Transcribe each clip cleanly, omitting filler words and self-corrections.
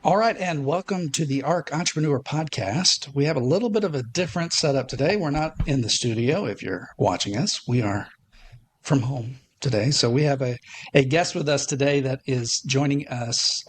All right, and welcome to the ARC Entrepreneur Podcast. We have a little bit of a different setup today. We're not in the studio if you're watching us. We are from home today. So we have a guest with us today that is joining us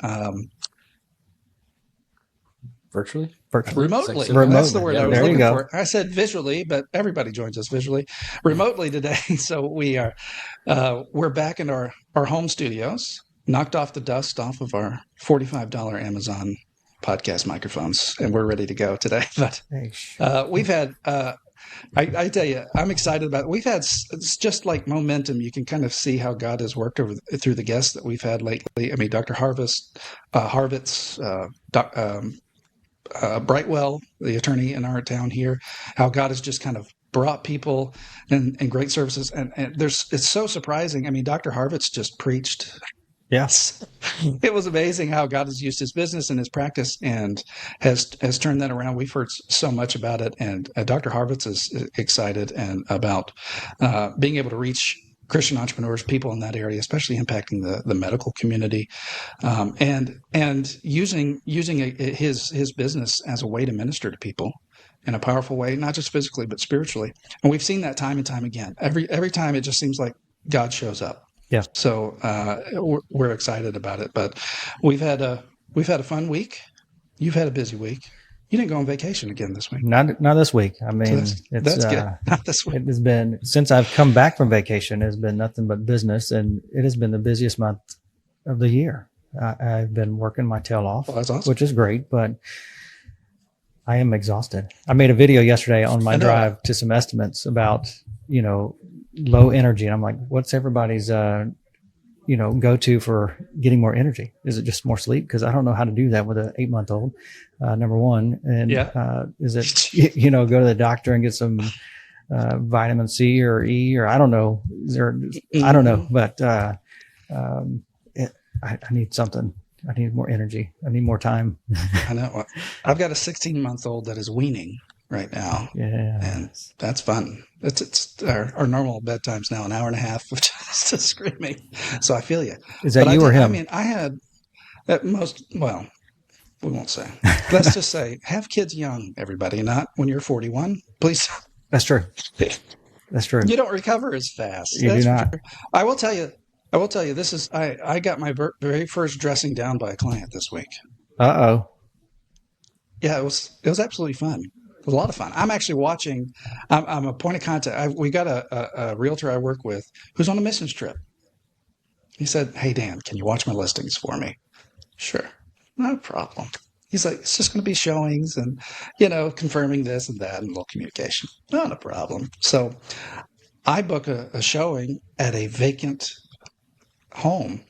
virtually? Remotely. Remotely. That's the word I was There you looking go. for. I said visually, but everybody joins us visually. Remotely today. So we're back in our home studios. Knocked off the dust off of our $45 Amazon podcast microphones, and we're ready to go today. But we've had, I tell you, I'm excited about it. We've had, it's just like momentum. You can kind of see how God has worked through the guests that we've had lately. I mean, Dr. Harvitz, Brightwell, the attorney in our town here, how God has just kind of brought people and great services. And it's so surprising. I mean, Dr. Harvitz just preached. Yes. It was amazing how God has used his business and his practice and has turned that around. We've heard so much about it. And Dr. Harvitz is excited and about being able to reach Christian entrepreneurs, people in that area, especially impacting the medical community, and using his business as a way to minister to people in a powerful way, not just physically, but spiritually. And we've seen that time and time again. Every time it just seems like God shows up. Yeah. So we're excited about it. But we've had a fun week. You've had a busy week. You didn't go on vacation again this week. Not this week. I mean, so that's good. Not this week. It has been, since I've come back from vacation, it has been nothing but business, and it has been the busiest month of the year. I've been working my tail off, that's awesome. Which is great, but I am exhausted. I made a video yesterday on my drive to some estimates about, low energy. And I'm like, what's everybody's, go to for getting more energy? Is it just more sleep? Because I don't know how to do that with an 8-month-old, number one. And is it, go to the doctor and get some vitamin C or E, or I don't know. I don't know, but I need something. I need more energy. I need more time. I know. I've got a 16-month-old that is weaning right now. Yeah. And that's fun. It's our normal bedtime's now an hour and a half of just screaming. So I feel you. Is that you or him? I mean, I had at most, well, we won't say. Let's just say have kids young, everybody, not when you're 41. Please. That's true. That's true. You don't recover as fast. You do not. Sure. I will tell you, this is, I got my very first dressing down by a client this week. Uh-oh. Yeah, it was absolutely fun. It was a lot of fun. I'm actually watching. I'm a point of contact. We got a realtor I work with who's on a missions trip. He said, "Hey, Dan, can you watch my listings for me?" Sure. No problem. He's like, "It's just going to be showings and, confirming this and that and a little communication." Not a problem. So I book a showing at a vacant home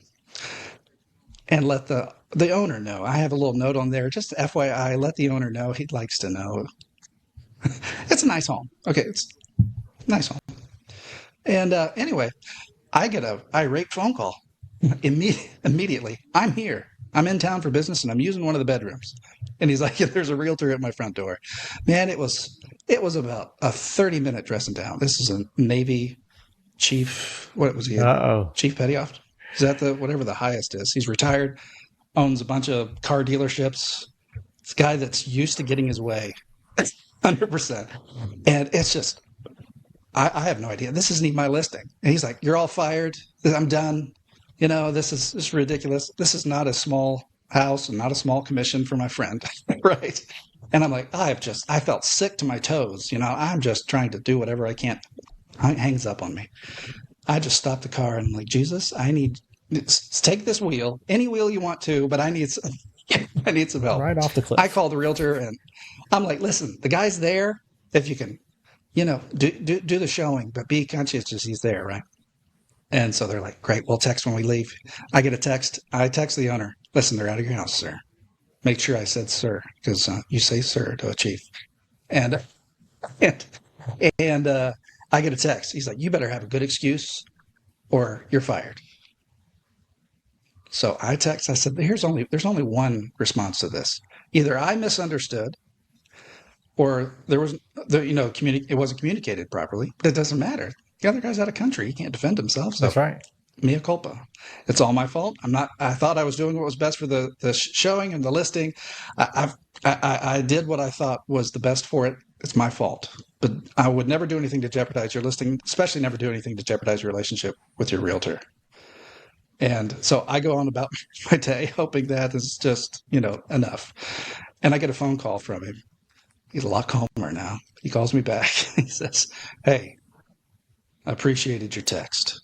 and let the owner know. I have a little note on there, just FYI, let the owner know. He likes to know. It's a nice home. Okay, it's a nice home. And anyway, I get a irate phone call immediately. I'm here. I'm in town for business, and I'm using one of the bedrooms. And he's like, "There's a realtor at my front door." Man, it was about a 30-minute dressing down. This is a Navy chief. What was he? Chief Petty Officer? Is that whatever the highest is? He's retired, owns a bunch of car dealerships. It's a guy that's used to getting his way. 100%. And it's just, I have no idea. This isn't even my listing. And he's like, "You're all fired. I'm done. This is ridiculous. This is not a small house and not a small commission for my friend." Right. And I'm like, I felt sick to my toes. I'm just trying to do whatever I can. It hangs up on me. I just stopped the car and I'm like, "Jesus, take this wheel, any wheel you want to, but I need some help." Right off the cliff. I called the realtor and I'm like, "Listen, the guy's there. If you can, do the showing, but be conscientious he's there, right?" And so they're like, "Great, we'll text when we leave." I get a text. I text the owner, "Listen, they're out of your house, sir. Make sure I said sir, because you say sir to a chief." And I get a text. He's like, "You better have a good excuse or you're fired." So I text. I said, there's only one response to this. Either I misunderstood, or it wasn't communicated properly. But it doesn't matter. The other guy's out of country. He can't defend himself. So That's right. Mea culpa. It's all my fault. I thought I was doing what was best for the showing and the listing. I did what I thought was the best for it. It's my fault. But I would never do anything to jeopardize your listing, especially never do anything to jeopardize your relationship with your realtor. And so I go on about my day, hoping that is just, enough. And I get a phone call from him. He's a lot calmer now. He calls me back. He says, "Hey, I appreciated your text."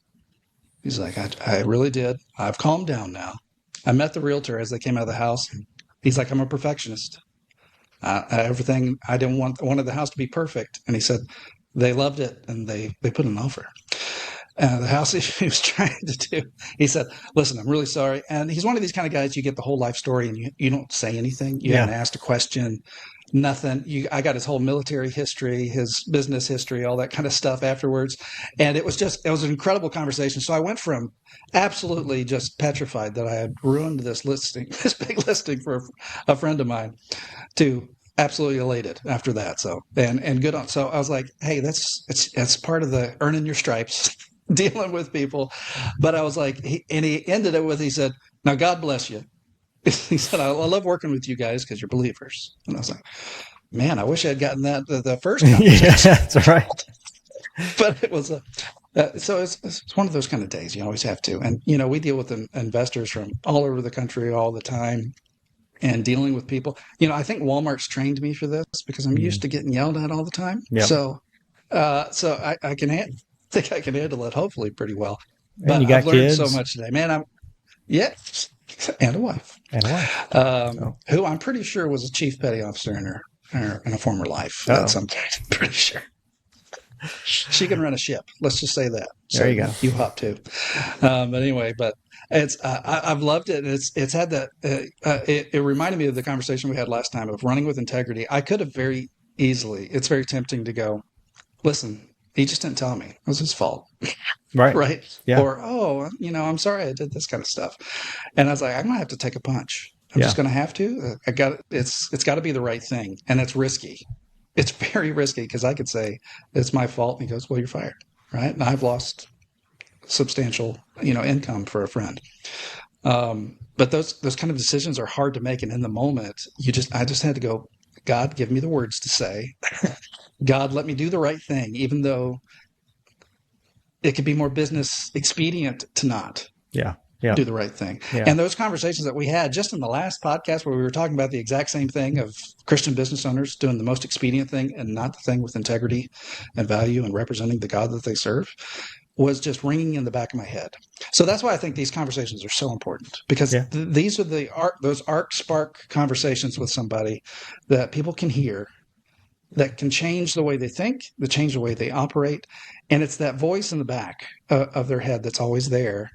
He's like, I really did. I've calmed down now. I met the realtor as they came out of the house. He's like, "I'm a perfectionist. Everything, I didn't wanted the house to be perfect." And he said, they loved it and they put an offer. The house he was trying to do, he said, "Listen, I'm really sorry." And he's one of these kind of guys, you get the whole life story and you don't say anything. You haven't asked a question, nothing. I got his whole military history, his business history, all that kind of stuff afterwards. And it was an incredible conversation. So I went from absolutely just petrified that I had ruined this listing, this big listing for a friend of mine, to absolutely elated after that. So, and good on. So I was like, hey, that's part of the earning your stripes, dealing with people. But I was like, he ended it with, he said, "Now God bless you." He said, "I love working with you guys because you're believers." And I was like, man, I wish I had gotten that the first conversation. Yeah, that's right. But it was so it's one of those kind of days you always have to. And we deal with investors from all over the country all the time, and dealing with people. I think Walmart's trained me for this because I'm used to getting yelled at all the time. Yep. So I think I can handle it hopefully pretty well. And But you got I've learned kids? so much today, man. And a wife. Who I'm pretty sure was a chief petty officer in a former life at some point. I'm pretty sure. She can run a ship. Let's just say that. So there you go. You hop too. But anyway, it's I've loved it. It's had that. It reminded me of the conversation we had last time of running with integrity. I could have very easily. It's very tempting to go, "Listen, he just didn't tell me. It was his fault." Right. Right. Yeah. Or, "I'm sorry I did this kind of stuff." And I was like, I'm going to have to take a punch. I'm just going to have to. It's got to be the right thing. And it's risky. It's very risky because I could say it's my fault. And he goes, "Well, you're fired." Right. And I've lost substantial, income for a friend. But those kind of decisions are hard to make. And in the moment, I just had to go, "God, give me the words to say. God, let me do the right thing, even though it could be more business expedient to not do the right thing." Yeah. And those conversations that we had just in the last podcast where we were talking about the exact same thing of Christian business owners doing the most expedient thing and not the thing with integrity and value and representing the God that they serve was just ringing in the back of my head. So that's why I think these conversations are so important, because these are those arc spark conversations with somebody that people can hear, that can change the way they think, that change the way they operate. And it's that voice in the back of their head that's always there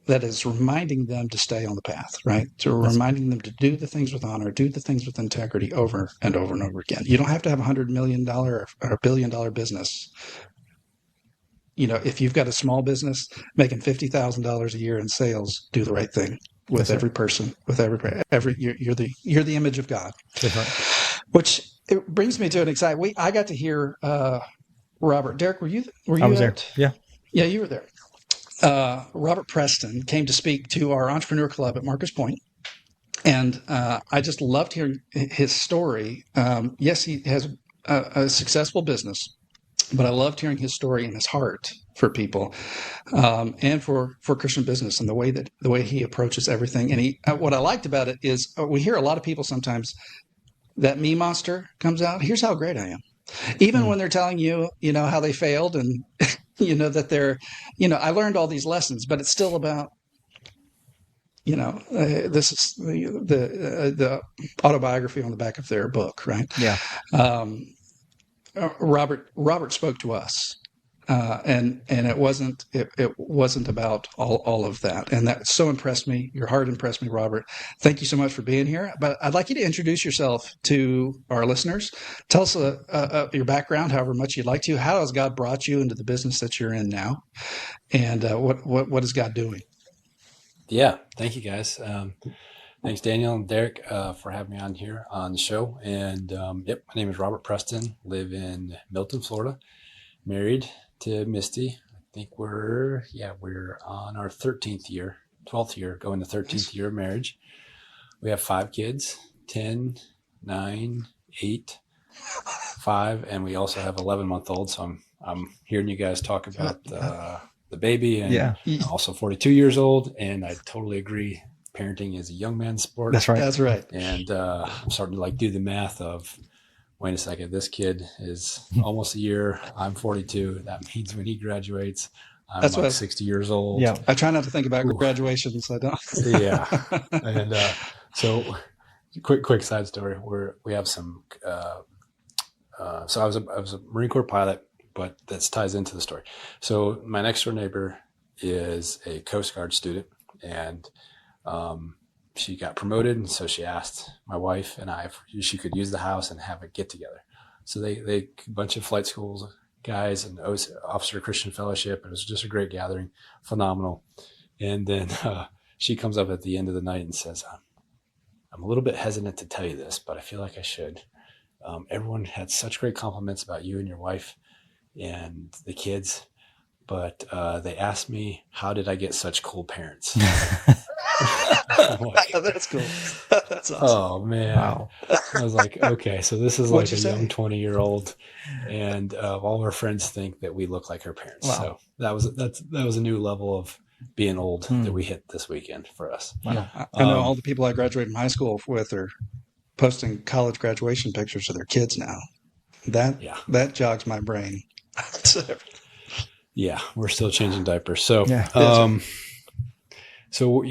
that is reminding them to stay on the path, right? So reminding them to do the things with honor, do the things with integrity over and over and over again. You don't have to have $100 million or $1 billion business. If you've got a small business making $50,000 a year in sales, do the right thing with every person, with every you're the image of God. That's right. Which it brings me to an exciting. I got to hear Robert. Derek, were you? I was there. Yeah. Yeah, you were there. Robert Preston came to speak to our entrepreneur club at Marcus Point, and I just loved hearing his story. Yes, he has a successful business, but I loved hearing his story and his heart for people, and for Christian business, and the way he approaches everything. And what I liked about it is we hear a lot of people sometimes, that me monster comes out. Here's how great I am. Even when they're telling you, how they failed and, that they're, I learned all these lessons, but it's still about, this is the autobiography on the back of their book, right? Yeah. Robert spoke to us. And it wasn't about all of that. And that so impressed me. Your heart impressed me, Robert. Thank you so much for being here. But I'd like you to introduce yourself to our listeners. Tell us your background, however much you'd like to. How has God brought you into the business that you're in now? And what is God doing? Yeah. Thank you, guys. Thanks, Daniel and Derek, for having me on here on the show. And my name is Robert Preston. Live in Milton, Florida. Married to Misty. think we're on our 12th year, going to 13th year of marriage. We have 5 kids, 10, 9, 8, 5, and we also have 11-month-old. So I'm hearing you guys talk about the baby, and I'm also 42 years old, and I totally agree. Parenting is a young man's sport. That's right. That's right. And I'm starting to like do the math of, wait a second, this kid is almost a year. I'm 42. That means when he graduates, I'm 60 years old. Yeah. I try not to think about graduations. I don't. Yeah. And so quick side story. We have some, so I was a Marine Corps pilot, but this ties into the story. So my next door neighbor is a Coast Guard student, and she got promoted, and so she asked my wife and I if she could use the house and have a get together. So they a bunch of flight schools guys and Officer Christian Fellowship. It was just a great gathering, phenomenal. And then she comes up at the end of the night and says, "I'm a little bit hesitant to tell you this, but I feel like I should. Everyone had such great compliments about you and your wife and the kids, but they asked me, how did I get such cool parents?" Like, that's cool. That's awesome. Oh man. Wow. I was like, okay, so this is like a young 20-year-old, and all her friends think that we look like her parents. Wow. So that was a new level of being old that we hit this weekend for us. Wow. I know all the people I graduated from high school with are posting college graduation pictures of their kids now. That jogs my brain. Yeah, we're still changing diapers. So So,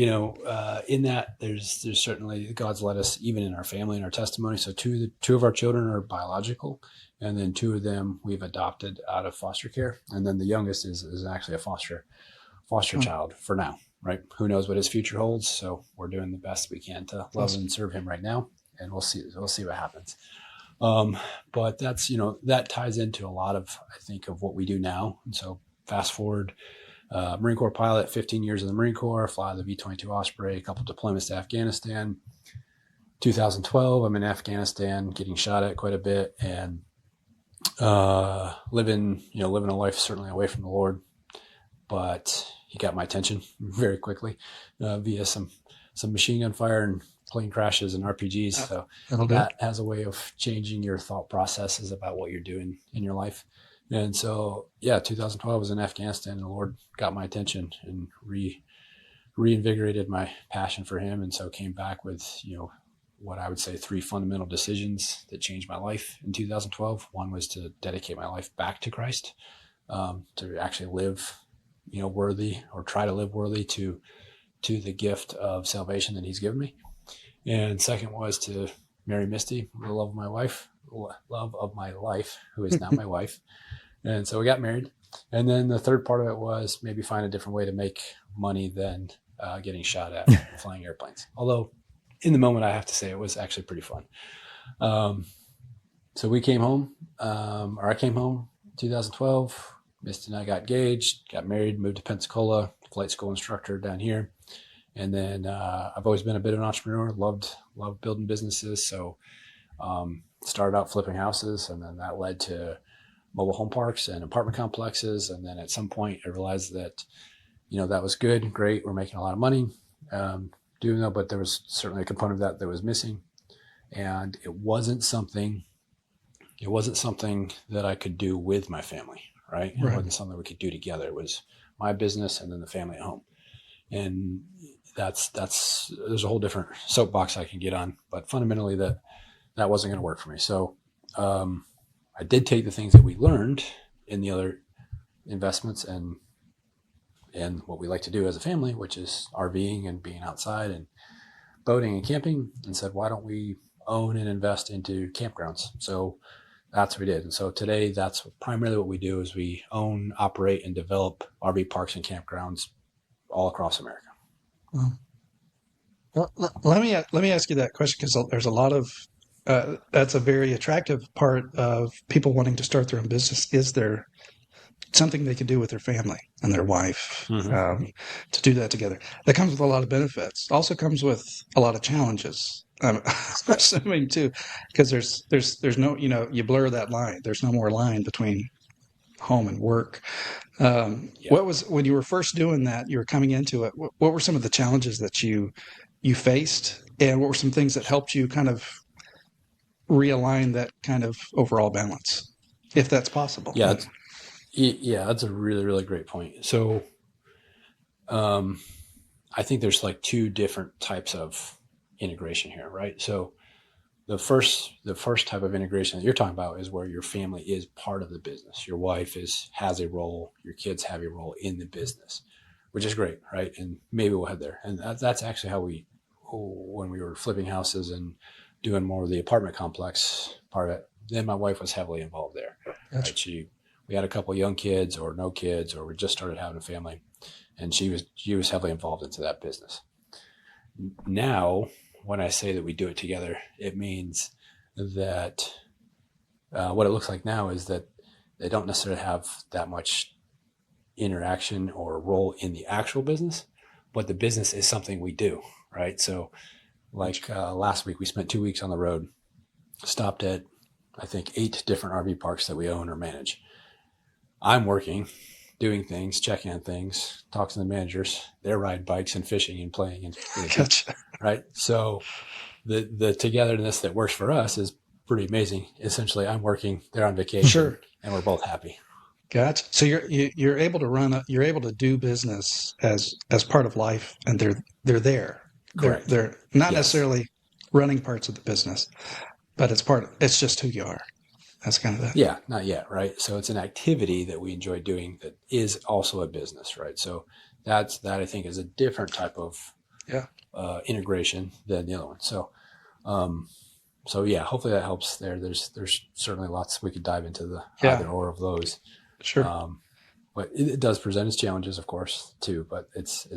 in that there's certainly God's led us even in our family and our testimony. So two of our children are biological, and then 2 of them we've adopted out of foster care. And then the youngest is actually a foster child for now, right? Who knows what his future holds. So we're doing the best we can to love and serve him right now, and we'll see what happens. But that's, that ties into a lot of, I think, of what we do now. And so fast forward, Marine Corps pilot, 15 years in the Marine Corps, fly the V-22 Osprey, a couple deployments to Afghanistan. 2012, I'm in Afghanistan, getting shot at quite a bit, and living a life certainly away from the Lord. But he got my attention very quickly via some machine gun fire and plane crashes and RPGs. So that has a way of changing your thought processes about what you're doing in your life. And so, 2012 was in Afghanistan, and the Lord got my attention and reinvigorated my passion for him. And so came back with, what I would say 3 fundamental decisions that changed my life in 2012. One was to dedicate my life back to Christ, to actually live, worthy, or try to live worthy to the gift of salvation that he's given me. And second was to marry Misty, the love of my life, who is now my wife. And so we got married. And then the third part of it was maybe find a different way to make money than getting shot at flying airplanes. Although in the moment, I have to say it was actually pretty fun. So we came home, or I came home 2012. Misty and I got engaged, got married, moved to Pensacola, flight school instructor down here. And then I've always been a bit of an entrepreneur, loved building businesses. So started out flipping houses, and then that led to mobile home parks and apartment complexes. And then at some point I realized that, that was good, great. We're making a lot of money doing that, but there was certainly a component of that was missing. And it wasn't something that I could do with my family, right? It wasn't something we could do together. It was my business and then the family at home. And there's a whole different soapbox I can get on, but fundamentally that wasn't going to work for me. So I did take the things that we learned in the other investments and what we like to do as a family, which is RVing and being outside and boating and camping, and said, why don't we own and invest into campgrounds? So that's what we did. And so today, that's primarily what we do, is we own, operate, and develop RV parks and campgrounds all across America. Well, let me ask you that question, because there's a lot of that's a very attractive part of people wanting to start their own business. Is there something they can do with their family and their wife to do that together? That comes with a lot of benefits. Also comes with a lot of challenges. I'm assuming too, because there's no, you blur that line. There's no more line between home and work. Yeah. What was, when you were first doing that, you were coming into it, what were some of the challenges that you faced, and what were some things that helped you kind of realign that kind of overall balance, if that's possible? Yeah. That's a really, really great point. So, I think there's like two different types of integration here, right? So the first type of integration that you're talking about is where your family is part of the business. Your wife has a role, your kids have a role in the business, which is great, right? And maybe we'll head there. And that's actually how when we were flipping houses and doing more of the apartment complex part of it, then my wife was heavily involved there. Gotcha. Right? We had a couple young kids or no kids, or we just started having a family, and she was heavily involved into that business. Now, when I say that we do it together, it means that what it looks like now is that they don't necessarily have that much interaction or role in the actual business, but the business is something we do, right? So like last week, we spent 2 weeks on the road, stopped at, I think, 8 different RV parks that we own or manage. I'm working, doing things, checking on things, talking to the managers. They're riding bikes and fishing and playing and Gotcha. right. So the togetherness that works for us is pretty amazing. Essentially, I'm working, they're on vacation, Sure. and we're both happy. Gotcha. So you're able to you're able to do business as part of life, and they're there. Correct. They're not Yes. necessarily running parts of the business, but it's just who you are. That's kind of that. Yeah, not yet, right? So it's an activity that we enjoy doing that is also a business, right? So that I think is a different type of integration than the other one. So, yeah, hopefully that helps there. There's certainly lots we could dive into the either or of those. Sure. But it does present its challenges, of course, too. But it's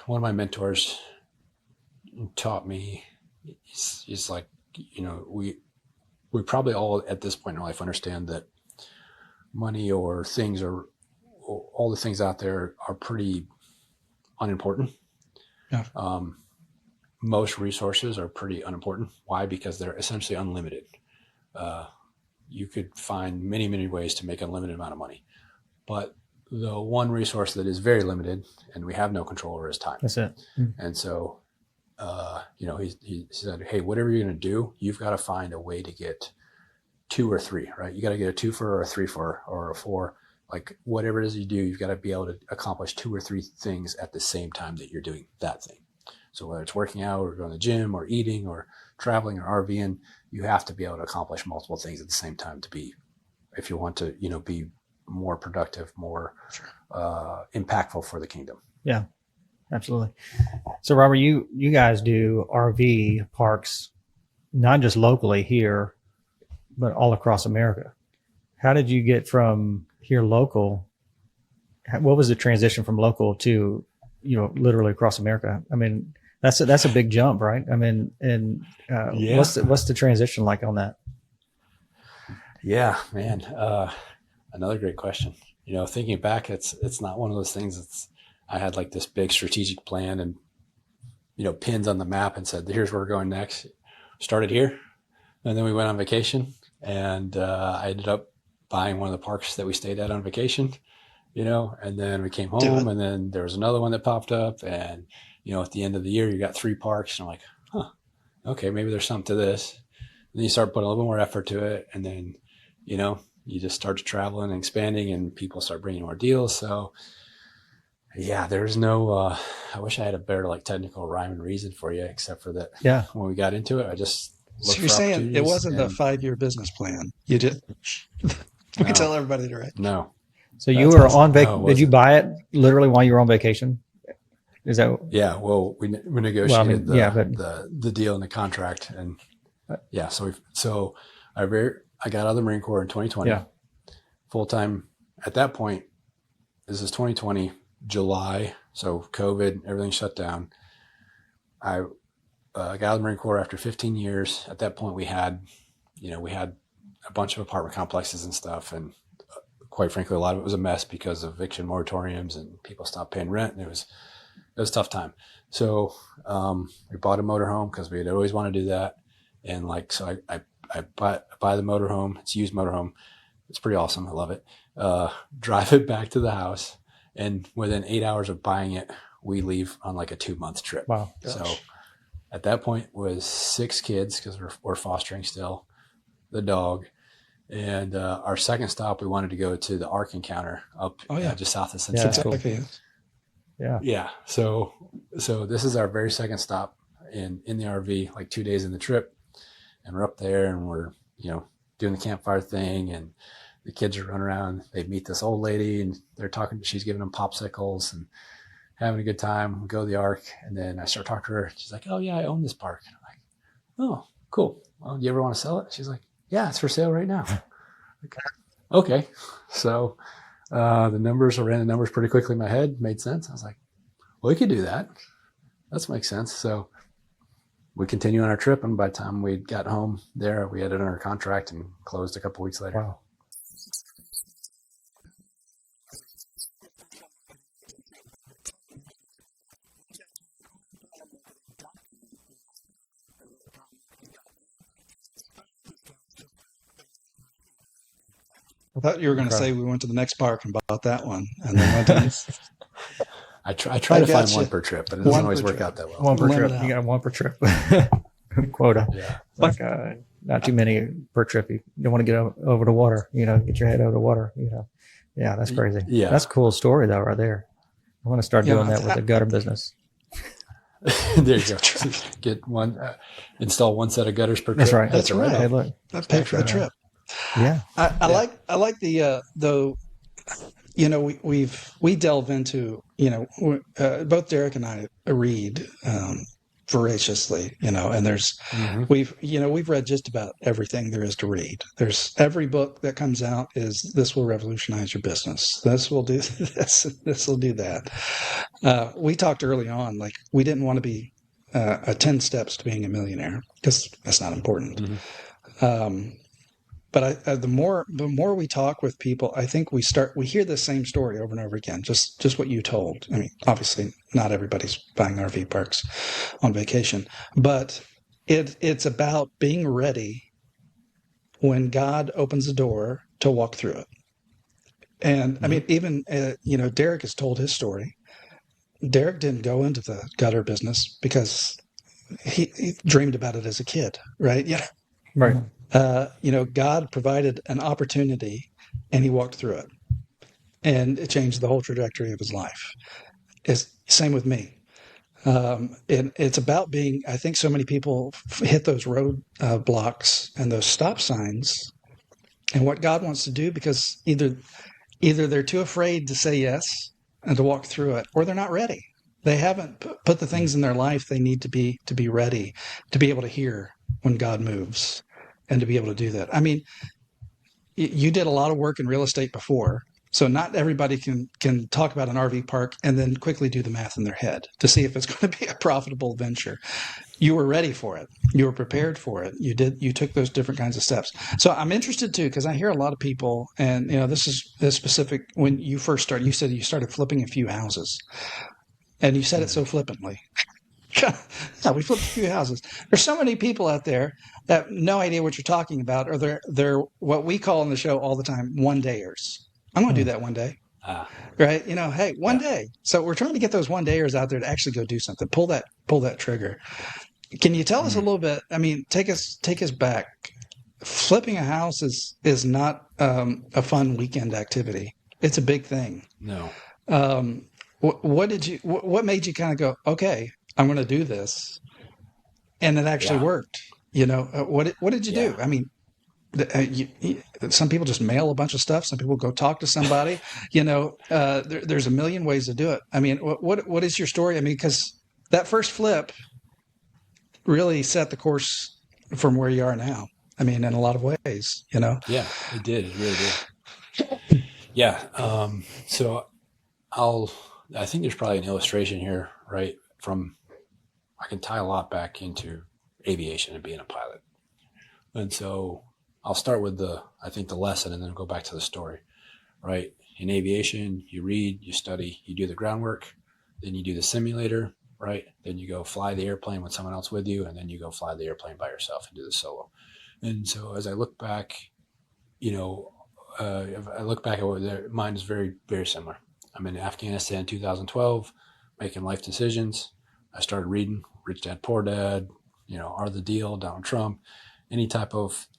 one of my mentors taught me. He's like, we probably all at this point in our life understand that money or things or all the things out there are pretty unimportant. Yeah. Most resources are pretty unimportant. Why? Because they're essentially unlimited. You could find many, many ways to make an unlimited amount of money. But the one resource that is very limited and we have no control over is time. That's it. And so, he said, hey, whatever you're going to do, you've got to find a way to get 2 or 3, right? You got to get a 2 for or a 3 for or a 4. Like whatever it is you do, you've got to be able to accomplish 2 or 3 things at the same time that you're doing that thing. So whether it's working out or going to the gym or eating or traveling or RVing, you have to be able to accomplish multiple things at the same time if you want to, be more productive, more impactful for the kingdom. Yeah, absolutely. So Robert, you guys do RV parks, not just locally here, but all across America. How did you get from here local? What was the transition from local to, literally across America? I mean, that's a big jump, right? I mean, and what's the transition like on that? Yeah, man. Another great question. Thinking back, it's not one of those things I had like this big strategic plan and, pins on the map and said, here's where we're going next. Started here. And then we went on vacation and I ended up buying one of the parks that we stayed at on vacation, and then we came home and then there was another one that popped up and, at the end of the year, you got 3 parks and I'm like, okay, maybe there's something to this. And then you start putting a little more effort to it. And then, you just start traveling and expanding and people start bringing more deals. So yeah, there's no, I wish I had a better like technical rhyme and reason for you, except for that. Yeah. When we got into it, I just So you're saying it wasn't a 5-year business plan. You did. We tell everybody to write. No. So you were on vacation. Did you buy it literally while you were on vacation? Is that? Yeah. Well, we negotiated the deal and the contract, and yeah. So I got out of the Marine Corps in 2020. Yeah. Full time at that point. This is 2020 July. So COVID, everything shut down. I got out of the Marine Corps after 15 years. At that point, we had a bunch of apartment complexes and stuff, and quite frankly, a lot of it was a mess because of eviction moratoriums and people stopped paying rent, and it was a tough time. So we bought a motorhome because we had always wanted to do that, and so I buy the motorhome. It's a used motorhome. It's pretty awesome. I love it. Drive it back to the house, and within 8 hours of buying it, we leave on like a 2-month trip. Wow. So at that point was 6 kids, because we're fostering still, the dog. And our second stop, we wanted to go to the Ark Encounter up just south of Cincinnati. Yeah, cool. Yeah. So this is our very second stop in the RV, like 2 days in the trip. And we're up there, and we're, doing the campfire thing, and the kids are running around. They meet this old lady, and they're talking. She's giving them popsicles and having a good time. We go to the Ark, and then I start talking to her. She's like, "Oh yeah, I own this park." I'm like, "Oh, cool. Well, do you ever want to sell it?" She's like, "Yeah, it's for sale right now." Okay. So the numbers, I ran the numbers pretty quickly in my head. Made sense. I was like, "Well, we could do that. That makes sense." So we continue on our trip, and by the time we got home there, we had it under contract and closed a couple weeks later. Wow. I thought you were going to say we went to the next park and bought that one, and then went to this. I try to find one per trip, but it doesn't always work out that well. One per trip. You got one per trip quota. Yeah. Like not too many per trip. You don't want to get over the water. Get your head over the water. Yeah, that's crazy. Yeah, that's a cool story though, right there. I want to start doing that with the gutter business. There you go. Get one, install one set of gutters per trip. That's right. That's right. Hey, look, That's paid for the trip. Yeah. I like the though. We delve into, both Derek and I read voraciously, and there's, we've read just about everything there is to read. There's every book that comes out is this will revolutionize your business. This will do this. This will do that. We talked early on, like we didn't want to be a 10 steps to being a millionaire because that's not important. But the more we talk with people, I think we hear the same story over and over again, just what you told. I mean, obviously not everybody's buying RV parks on vacation, but it's about being ready when God opens the door to walk through it. And I mean, even, Derek has told his story. Derek didn't go into the gutter business because he dreamed about it as a kid, right? Yeah. Right. God provided an opportunity and he walked through it, and it changed the whole trajectory of his life. It's same with me. And it's about I think so many people hit those road blocks and those stop signs and what God wants to do, because either they're too afraid to say yes and to walk through it, or they're not ready. They haven't put the things in their life they need to be ready to be able to hear when God moves. And to be able to do that. I mean, you did a lot of work in real estate before, so not everybody can talk about an RV park and then quickly do the math in their head to see if it's going to be a profitable venture. You were ready for it. You were prepared for it. You took those different kinds of steps. So I'm interested too, because I hear a lot of people, and this is specific. When you first started, you said you started flipping a few houses, and you said it so flippantly. Yeah, we flipped a few houses. There's so many people out there that have no idea what you're talking about, or they're what we call on the show all the time, one-dayers. I'm going to do that one day, right? Hey, one day. So we're trying to get those one-dayers out there to actually go do something. Pull that trigger. Can you tell us a little bit? I mean, take us back. Flipping a house is not a fun weekend activity. It's a big thing. No. What made you kind of go, okay, I'm going to do this, and it actually worked? What did you do? I mean, some people just mail a bunch of stuff. Some people go talk to somebody. There's a million ways to do it. I mean, what is your story? I mean, because that first flip really set the course from where you are now. I mean, in a lot of ways. Yeah, it did. It really did. Yeah. So I think there's probably an illustration here, right? I can tie a lot back into aviation and being a pilot. And so I'll start with the lesson and then go back to the story, right? In aviation, you read, you study, you do the groundwork, then you do the simulator, right? Then you go fly the airplane with someone else with you, and then you go fly the airplane by yourself and do the solo. And so as I look back, if I look back at what mine is very, very similar. I'm in Afghanistan in 2012, making life decisions. I started reading Rich Dad, Poor Dad, Are the Deal, Donald Trump,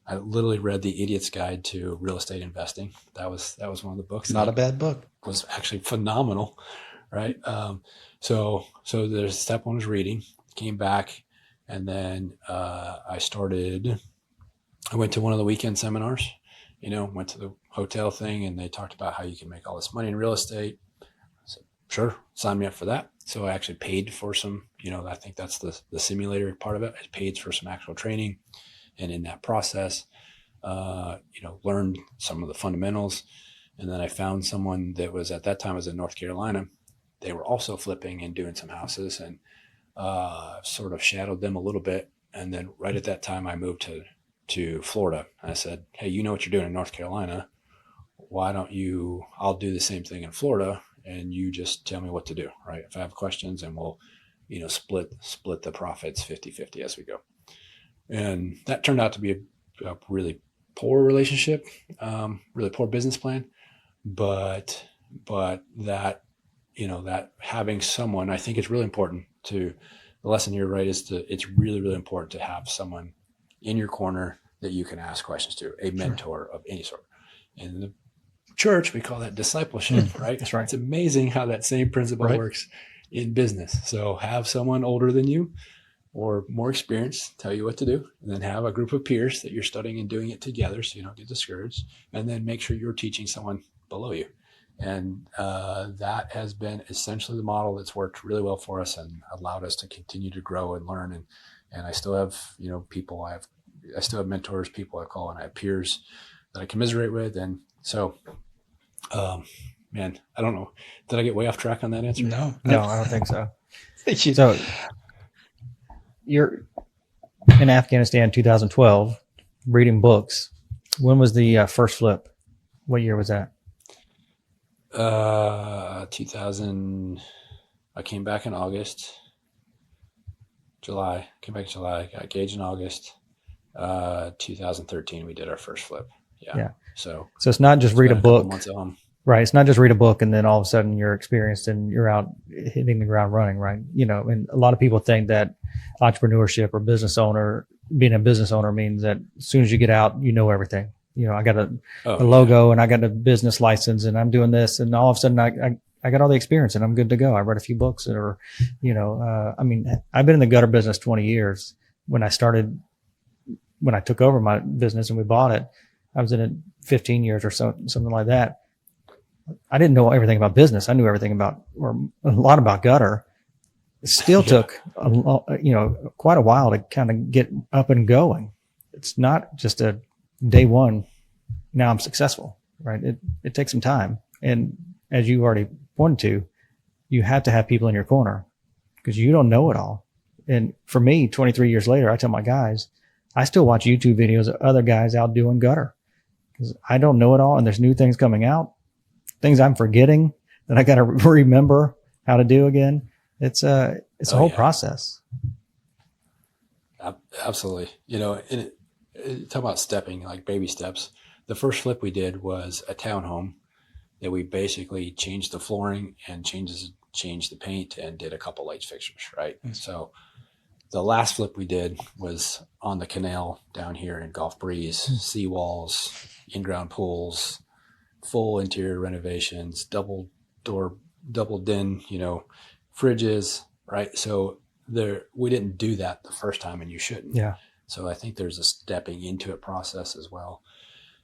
I literally read The Idiot's Guide to Real Estate Investing. That was one of the books. Not a bad book. Was actually phenomenal, right? So the step one was reading, came back, and then I went to one of the weekend seminars, went to the hotel thing, and they talked about how you can make all this money in real estate. I said, sure, sign me up for that. So I actually paid for some, I think that's the simulator part of it. I paid for some actual training. And in that process, learned some of the fundamentals. And then I found someone that was, at that time, I was in North Carolina. They were also flipping and doing some houses, and sort of shadowed them a little bit. And then right at that time, I moved to Florida. And I said, hey, you know what you're doing in North Carolina. Why don't I'll do the same thing in Florida, and you just tell me what to do, right? If I have questions, and we'll, split the profits 50-50 as we go. And that turned out to be a really poor relationship, really poor business plan. But that, that having someone, I think it's really important the lesson here, right, it's really, really important to have someone in your corner that you can ask questions to, a mentor of any sort. And in the church, we call that discipleship, right? That's right. It's amazing how that same principle works in business. So have someone older than you or more experienced tell you what to do, and then have a group of peers that you're studying and doing it together so you don't get discouraged, and then make sure you're teaching someone below you. And that has been essentially the model that's worked really well for us and allowed us to continue to grow and learn. And I still have, people I still have mentors, people I call, and I have peers that I commiserate with. And so, man, I don't know. Did I get way off track on that answer? No, I don't think so. Thank you. So you're in Afghanistan 2012, reading books. When was the first flip? What year was that? 2000. I came back in August. July. Came back in July. Got engaged in August. 2013, we did our first flip. Yeah. So it's not just read a book. Right. It's not just read a book and then all of a sudden you're experienced and you're out hitting the ground running, right? And a lot of people think that entrepreneurship or being a business owner means that as soon as you get out, you know everything. I got a logo and I got a business license and I'm doing this, and all of a sudden I got all the experience and I'm good to go. I read a few books I've been in the gutter business 20 years. When I took over my business and we bought it, I was in it 15 years or so, something like that. I didn't know everything about business. I knew everything about, or a lot about gutter. It still took quite a while to kind of get up and going. It's not just a day one, now I'm successful, right? It takes some time. And as you already pointed to, you have to have people in your corner because you don't know it all. And for me, 23 years later, I tell my guys, I still watch YouTube videos of other guys out doing gutter because I don't know it all. And there's new things coming out, things I'm forgetting that I got to remember how to do again. It's a whole process. Absolutely. Talk about stepping, like baby steps. The first flip we did was a townhome that we basically changed the flooring and changed the paint and did a couple light fixtures, right? Mm-hmm. So the last flip we did was on the canal down here in Gulf Breeze, seawalls, in-ground pools, full interior renovations, double den, fridges, right? So we didn't do that the first time, and you shouldn't. Yeah. So I think there's a stepping into it process as well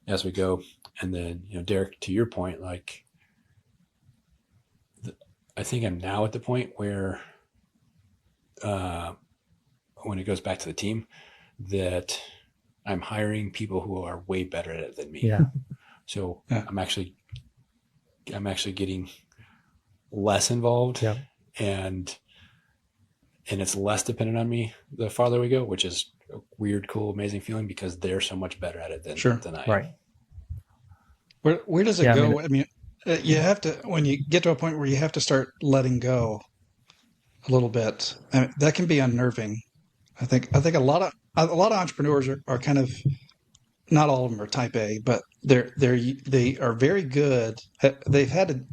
as we go. And then, Derek, to your point, I think I'm now at the point where, when it goes back to the team, that I'm hiring people who are way better at it than me. Yeah. So yeah. I'm actually getting less involved. Yeah. And it's less dependent on me the farther we go, which is a weird, cool, amazing feeling because they're so much better at it than I am. Right. Where does it go? I mean, you have to, when you get to a point where you have to start letting go a little bit, I mean, that can be unnerving. I think a lot of entrepreneurs are kind of not all of them are type A, but they are very good. They've had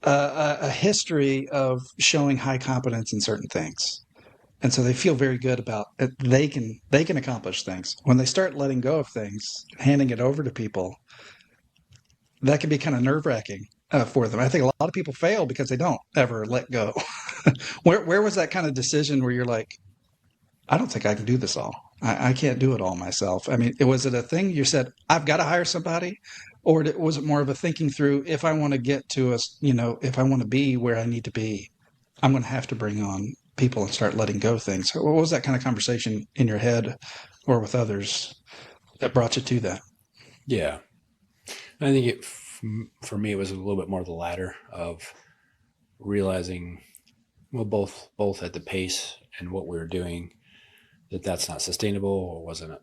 a history of showing high competence in certain things. And so they feel very good about it. They can accomplish things. When they start letting go of things, handing it over to people, that can be kind of nerve-wracking for them. I think a lot of people fail because they don't ever let go. Where was that kind of decision where you're like, I don't think I can do this all. I can't do it all myself. I mean, was it a thing you said, I've got to hire somebody? Or was it more of a thinking through, if I want to get to if I want to be where I need to be, I'm going to have to bring on people and start letting go things. What was that kind of conversation in your head or with others that brought you to that? Yeah. I think for me, it was a little bit more the latter of realizing, well, both at the pace and what we were doing, that's not sustainable, or wasn't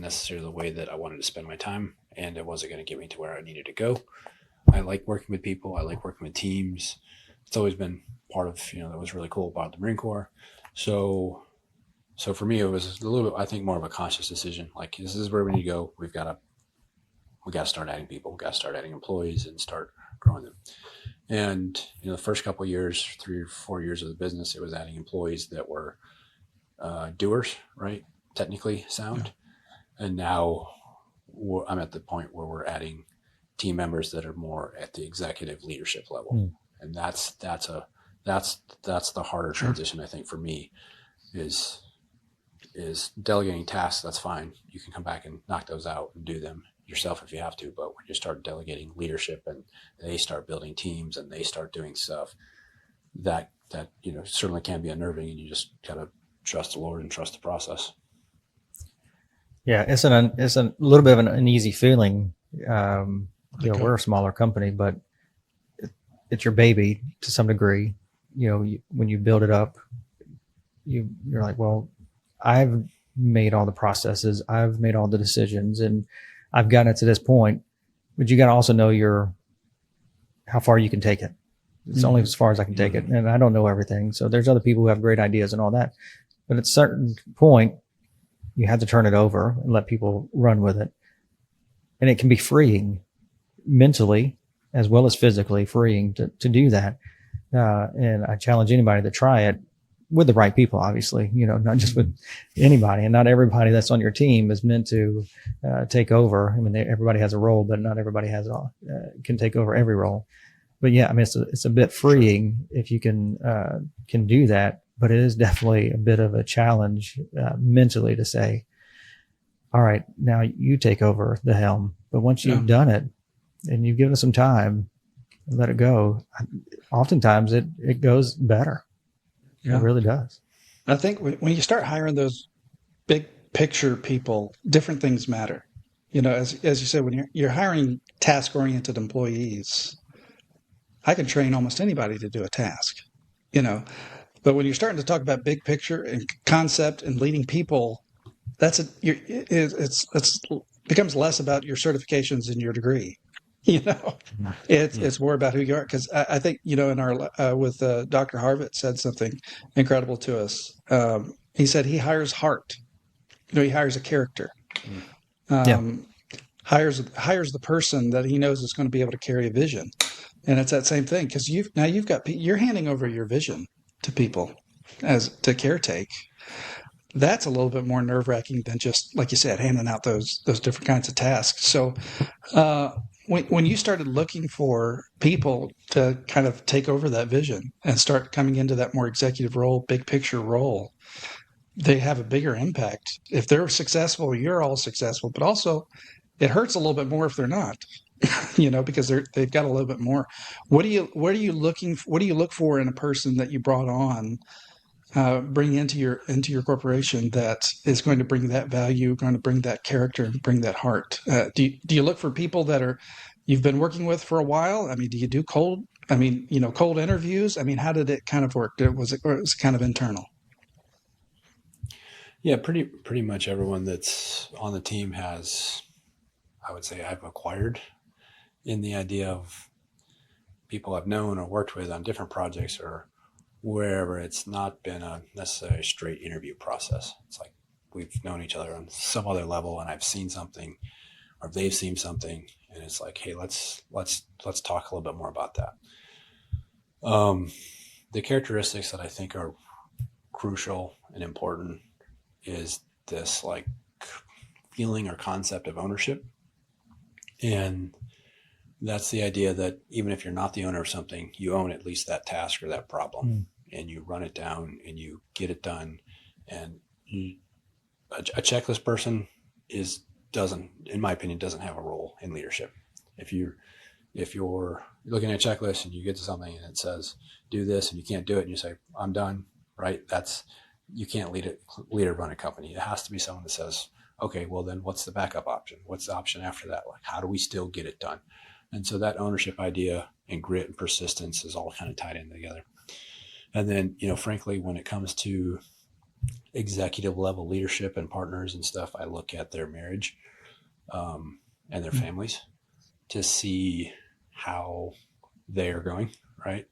necessarily the way that I wanted to spend my time, and it wasn't going to get me to where I needed to go. I like working with people. I like working with teams. It's always been part of, that was really cool about the Marine Corps. So for me, it was a little bit, I think, more of a conscious decision. Like, this is where we need to go. We got to start adding people. We got to start adding employees and start growing them. And, the first couple of years, 3 or 4 years of the business, it was adding employees that were doers, right? Technically sound. Yeah. And now I'm at the point where we're adding team members that are more at the executive leadership level. Mm. And that's the harder transition, I think, for me, is delegating tasks. That's fine. You can come back and knock those out and do them yourself if you have to. But when you start delegating leadership and they start building teams and they start doing stuff, that certainly can be unnerving, and you just gotta trust the Lord and trust the process. Yeah, it's a little bit of an uneasy feeling. We're a smaller company, but it's your baby to some degree. When you build it up, you're like, well, I've made all the processes, I've made all the decisions, and I've gotten it to this point. But you got to also know how far you can take it. It's only as far as I can take it, and I don't know everything. So there's other people who have great ideas and all that. But at a certain point, you have to turn it over and let people run with it. And it can be freeing mentally as well as physically, freeing to do that. And I challenge anybody to try it with the right people, obviously, not just with anybody, and not everybody that's on your team is meant to take over. I mean, everybody has a role, but not everybody can take over every role. But yeah, I mean, it's a bit freeing if you can do that, but it is definitely a bit of a challenge mentally to say, all right, now you take over the helm. But once you've done it and you've given it some time, let it go. Oftentimes it goes better. Yeah. It really does. I think when you start hiring those big picture people, different things matter. As you said, when you're hiring task-oriented employees, I can train almost anybody to do a task, But when you're starting to talk about big picture and concept and leading people, it's becomes less about your certifications and your degree. It's more about who you are. Because I think in our with Dr. Harvett said something incredible to us. He said he hires heart. He hires a character. Hires the person that he knows is going to be able to carry a vision. And it's that same thing, because you're handing over your vision to people as to caretake. That's a little bit more nerve-wracking than just, like you said, handing out those different kinds of tasks. So when you started looking for people to kind of take over that vision and start coming into that more executive role, big picture role, they have a bigger impact. If they're successful, you're all successful. But also, it hurts a little bit more if they're not. Because they've got a little bit more. What do you look for in a person that you brought on, bring into your corporation that is going to bring that value, going to bring that character, and bring that heart? Do you look for people that you've been working with for a while? I mean, do you do cold interviews? I mean, how did it kind of work? Was it kind of internal? Yeah, pretty much everyone that's on the team has, I would say, I've acquired in the idea of people I've known or worked with on different projects or wherever. It's not been a necessarily straight interview process. It's like we've known each other on some other level, and I've seen something, or they've seen something, and it's like, hey, let's talk a little bit more about that. The characteristics that I think are crucial and important is this like feeling or concept of ownership. And that's the idea that even if you're not the owner of something, you own at least that task or that problem, and you run it down and you get it done. And a checklist person doesn't, in my opinion, doesn't have a role in leadership. If you're looking at a checklist and you get to something and it says do this and you can't do it and you say I'm done, right? You can't lead or run a company. It has to be someone that says, okay, well then what's the backup option? What's the option after that? Like, how do we still get it done? And so that ownership idea and grit and persistence is all kind of tied in together. And then, frankly, when it comes to executive level leadership and partners and stuff, I look at their marriage and their families to see how they are going, right?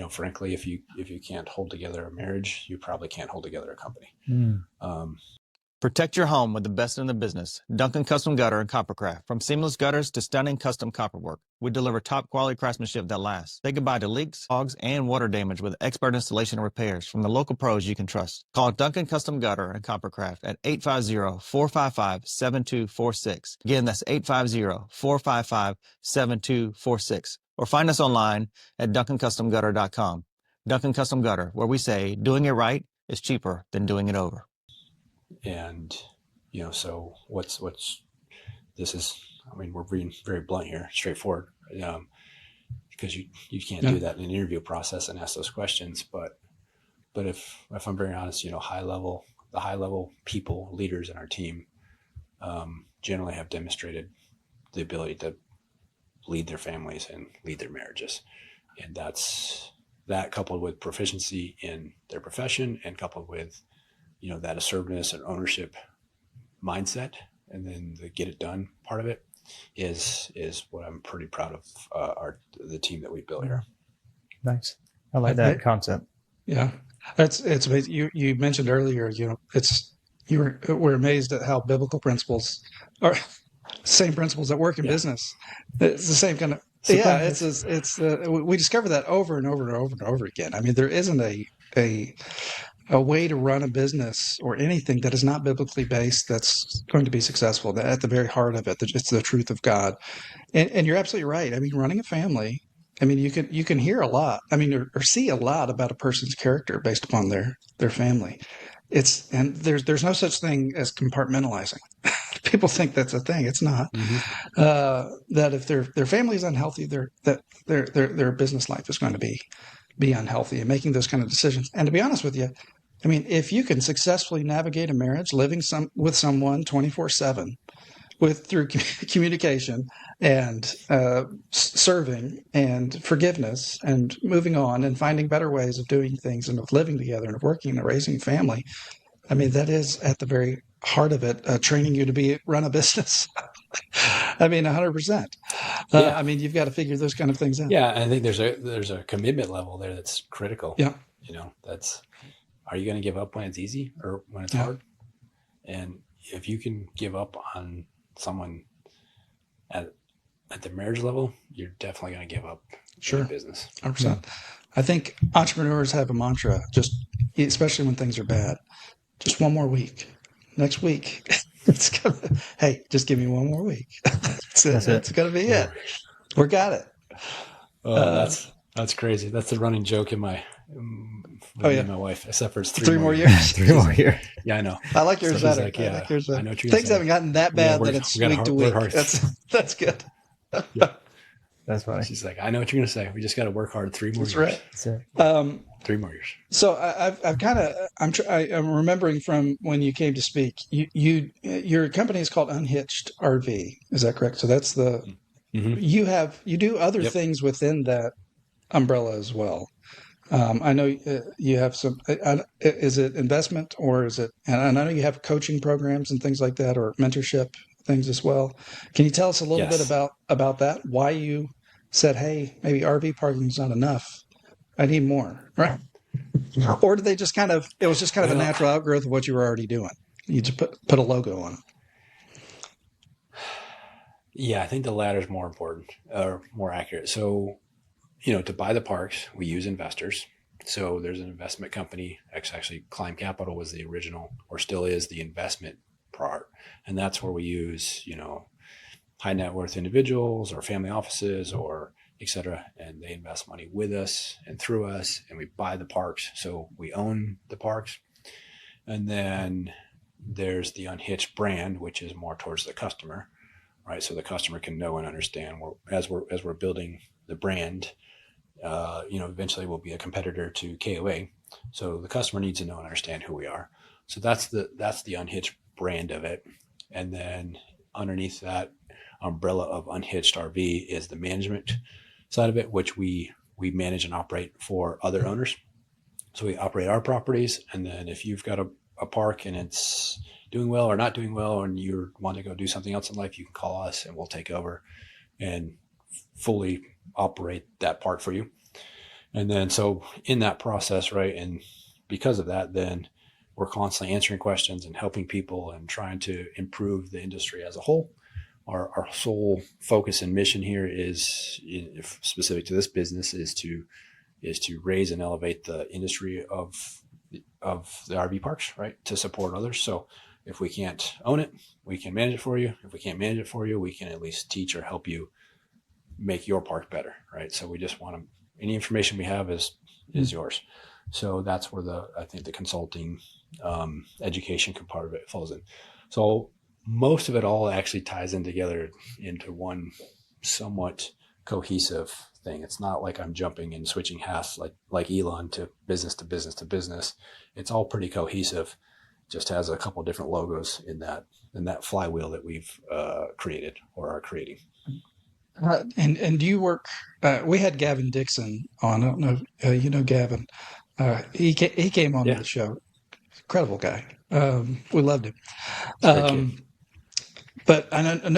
Frankly, if you can't hold together a marriage, you probably can't hold together a company. Protect your home with the best in the business. Duncan Custom Gutter and Coppercraft. From seamless gutters to stunning custom copper work, we deliver top quality craftsmanship that lasts. Say goodbye to leaks, fogs, and water damage with expert installation and repairs from the local pros you can trust. Call Duncan Custom Gutter and Coppercraft at 850-455-7246. Again, that's 850-455-7246. Or find us online at DuncanCustomGutter.com. Duncan Custom Gutter, where we say doing it right is cheaper than doing it over. And, so what's this is, we're being very blunt here, straightforward, because you can't do that in an interview process and ask those questions. But if I'm very honest, the high level people, leaders in our team, generally have demonstrated the ability to lead their families and lead their marriages. And that coupled with proficiency in their profession and coupled with that assertiveness and ownership mindset, and then the get it done part of it is what I'm pretty proud of the team that we built here. Nice. I like that concept. Yeah, it's amazing. You mentioned earlier, we're amazed at how biblical principles are same principles that work in business. It's the same kind of we discover that over and over and over and over again. There isn't a way to run a business or anything that is not biblically based that's going to be successful. At the very heart of it, it's the truth of God. And you're absolutely right. Running a family, you can hear a lot. Or see a lot about a person's character based upon their family. There's no such thing as compartmentalizing. People think that's a thing. It's not. That if their family is unhealthy, their business life is going to be unhealthy, and making those kind of decisions. And to be honest with you, if you can successfully navigate a marriage, living with someone 24/7, through communication and serving and forgiveness and moving on and finding better ways of doing things and of living together and of working and raising a family, that is at the very heart of it, training you to run a business. 100%. You've got to figure those kind of things out. Yeah, I think there's a commitment level there that's critical. Yeah, are you going to give up when it's easy or when it's hard? And if you can give up on someone at the marriage level, you're definitely going to give up in business. 100%. Yeah. I think entrepreneurs have a mantra, especially when things are bad. Just one more week. Next week, hey, just give me one more week. That's it. That's going to be it. We got it. That's crazy. That's the running joke in my my wife, except for it's three more years. 3 more years. Yeah, I know. I like yours better. Like, I like yours better. I know what you're Things say. Haven't gotten that bad that it's week to week. That's good. Yeah. That's funny. She's like, I know what you're going to say. We just got to work hard 3 more years. That's right. 3 more years. So I'm remembering from when you came to speak, your company is called Unhitched RV. Is that correct? So that's you do other things within that umbrella as well. I know you have some, is it investment or is it, and I know you have coaching programs and things like that, or mentorship things as well. Can you tell us a little bit about that? Why you said, hey, maybe RV parking is not enough. I need more, right? Or did they just it was just kind of a natural outgrowth of what you were already doing? You just put a logo on it. Yeah, I think the latter is more important or more accurate. So, to buy the parks, we use investors. So there's an investment company. Actually, Climb Capital was the original, or still is, the investment part, and that's where we use high net worth individuals or family offices or et cetera, and they invest money with us and through us, and we buy the parks. So we own the parks, and then there's the Unhitched brand, which is more towards the customer, right? So the customer can know and understand as we're building the brand. Eventually we'll be a competitor to KOA. So the customer needs to know and understand who we are. So that's the Unhitched brand of it. And then underneath that umbrella of Unhitched RV is the management side of it, which we manage and operate for other owners. So we operate our properties. And then if you've got a park and it's doing well or not doing well, and you want to go do something else in life, you can call us and we'll take over and fully operate that park for you. And then so in that process, right, and because of that, then we're constantly answering questions and helping people and trying to improve the industry as a whole. Our sole focus and mission here is, specific to this business, is to raise and elevate the industry of the RV parks, right, to support others. So if we can't own it, we can manage it for you. If we can't manage it for you, we can at least teach or help you make your park better, right? So we just want any information we have is yours. So that's where I think the consulting education part of it falls in. So most of it all actually ties in together into one somewhat cohesive thing. It's not like I'm jumping and switching hats like Elon to business to business to business. It's all pretty cohesive. Just has a couple different logos in that flywheel that we've created or are creating. And do you work? We had Gavin Dixon on. I don't know. You know Gavin. He came on the show. Incredible guy. We loved him. But I know I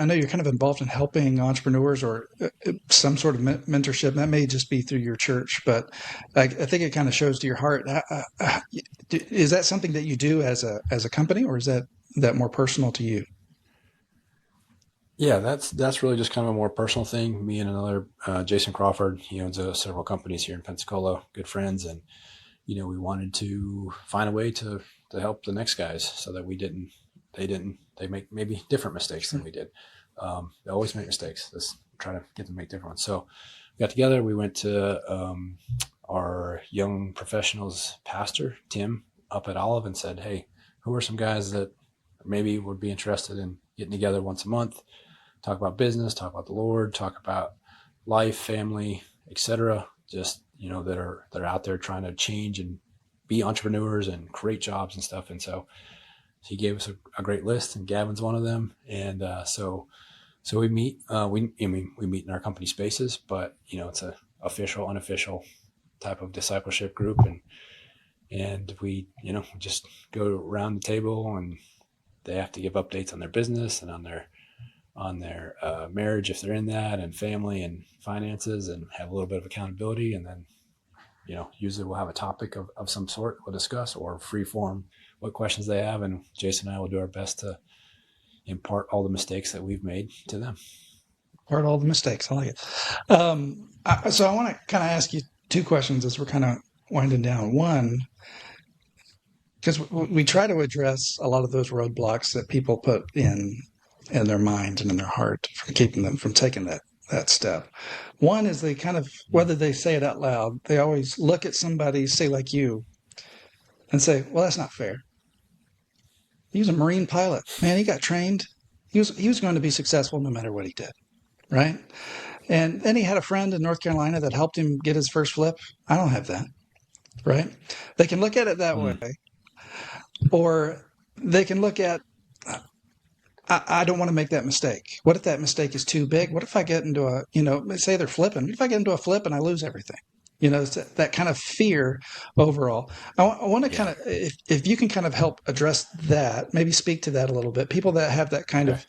know you're kind of involved in helping entrepreneurs or some sort of mentorship. That may just be through your church, but I think it kind of shows to your heart. Is that something that you do as a company, or is that more personal to you? Yeah, that's really just kind of a more personal thing. Me and another Jason Crawford, he owns several companies here in Pensacola, good friends, and we wanted to find a way to help the next guys so that they make maybe different mistakes than we did. They always make mistakes. Let's try to get them to make different ones. So we got together. We went to our young professionals pastor, Tim, up at Olive, and said, hey, who are some guys that maybe would be interested in getting together once a month, talk about business, talk about the Lord, talk about life, family, etc. Just, that are out there trying to change and be entrepreneurs and create jobs and stuff. And so he gave us a great list, and Gavin's one of them. And so we meet. We meet in our company spaces, but it's a official, unofficial type of discipleship group, and we just go around the table, and they have to give updates on their business and on their marriage if they're in that, and family and finances, and have a little bit of accountability. And then usually we'll have a topic of some sort we'll discuss, or free form what questions they have, and Jason and I will do our best to impart all the mistakes that we've made to them. Impart all the mistakes. I like it. So I want to kind of ask you two questions as we're kind of winding down. One, because we try to address a lot of those roadblocks that people put in their mind and in their heart from keeping them from taking that step. One is they kind of, whether they say it out loud, they always look at somebody, say like you, and say, well, that's not fair. He was a Marine pilot. Man, he got trained. He was going to be successful no matter what he did, right? And then he had a friend in North Carolina that helped him get his first flip. I don't have that, right? They can look at it that way. Or they can look at, I don't want to make that mistake. What if that mistake is too big? What if I get into say they're flipping. What if I get into a flip and I lose everything? It's that kind of fear overall. I want to kind of, if you can kind of help address that, maybe speak to that a little bit. People that have that kind of,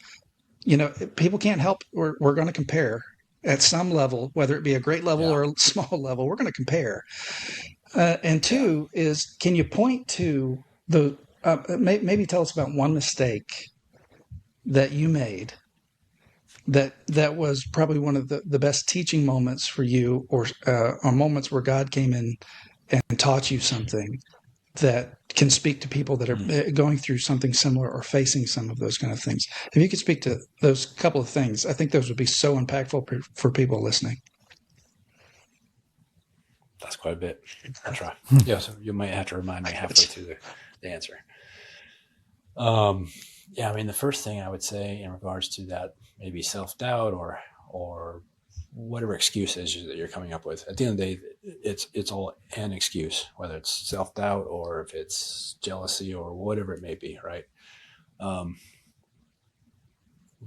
people can't help. We're going to compare at some level, whether it be a great level or a small level, we're going to compare. And two is, can you point to the maybe tell us about one mistake that you made that was probably one of the best teaching moments for you, or moments where God came in and taught you something that can speak to people that are going through something similar or facing some of those kind of things. If you could speak to those couple of things, I think those would be so impactful for people listening. That's quite a bit. I'll try. Yeah, so you might have to remind me halfway through the answer. Yeah, I mean, the first thing I would say in regards to that, maybe self-doubt or whatever excuses that you're coming up with. At the end of the day, it's all an excuse, whether it's self-doubt or if it's jealousy or whatever it may be, right?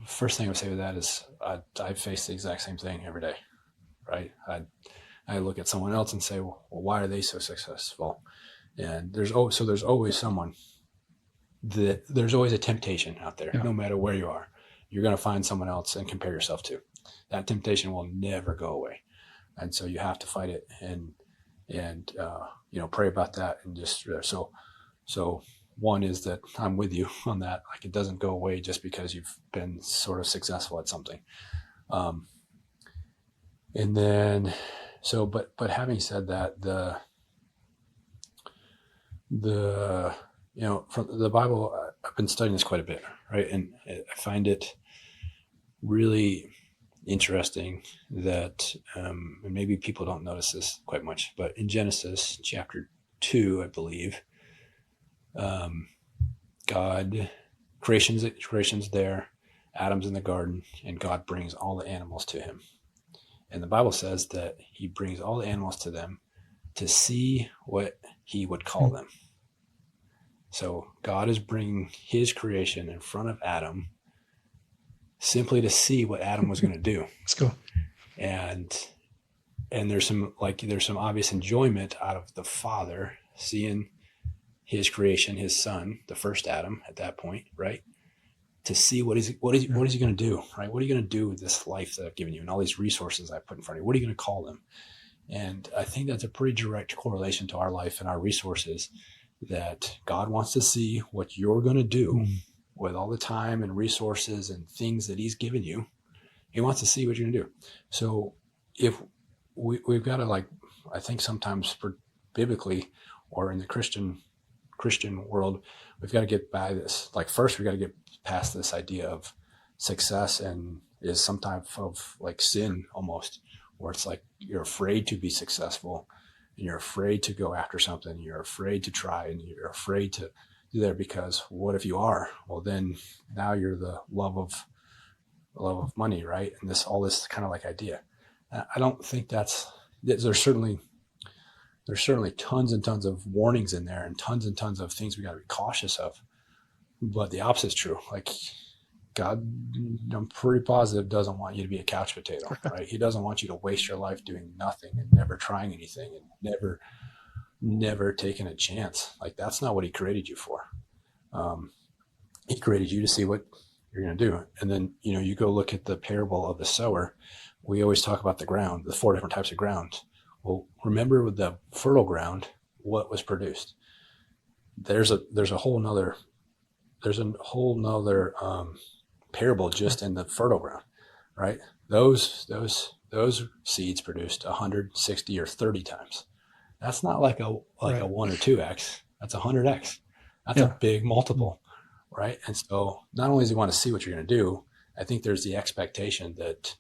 First thing I would say with that is I face the exact same thing every day, right? I look at someone else and say, well, why are they so successful? And there's always someone that there's always a temptation out there, no matter where you are. You're going to find someone else and compare yourself to. That temptation will never go away. And so you have to fight it and pray about that. And just, so one is that I'm with you on that. Like, it doesn't go away just because you've been sort of successful at something. And then, but having said that, from the Bible, I've been studying this quite a bit, right? And I find it really interesting that, and maybe people don't notice this quite much, but in Genesis chapter 2, I believe, creation's there, Adam's in the garden, and God brings all the animals to him. And the Bible says that he brings all the animals to them to see what he would call them. So God is bringing his creation in front of Adam simply to see what Adam was going to do. Let's go. And there's some obvious enjoyment out of the Father seeing his creation, his son, the first Adam at that point, right? To see what is he going to do, right? What are you going to do with this life that I've given you and all these resources I put in front of you? What are you going to call them? And I think that's a pretty direct correlation to our life and our resources, that God wants to see what you're going to do with all the time and resources and things that he's given you. He wants to see what you're going to do. So if we've got to, I think sometimes biblically or in the Christian world, we've got to get by this. First, we've got to get past this idea of success and is some type of sin almost, where it's like you're afraid to be successful and you're afraid to go after something. You're afraid to try and you're afraid to do that, because what if you are? Well, then now you're the love of money, right? And all this kind of idea. I don't think there's certainly tons and tons of warnings in there and tons of things we got to be cautious of. But the opposite is true. God, I'm pretty positive, doesn't want you to be a couch potato, right? He doesn't want you to waste your life doing nothing and never trying anything and never taking a chance. That's not what he created you for. He created you to see what you're going to do. And then, you go look at the parable of the sower. We always talk about the ground, the 4 different types of ground. Well, remember with the fertile ground, what was produced? There's a whole nother parable just in the fertile ground, right? Those seeds produced 160 or 30 times. That's not like a 1 or 2x. That's 100x. That's a big multiple, right? And so not only does he want to see what you're going to do, I think there's the expectation that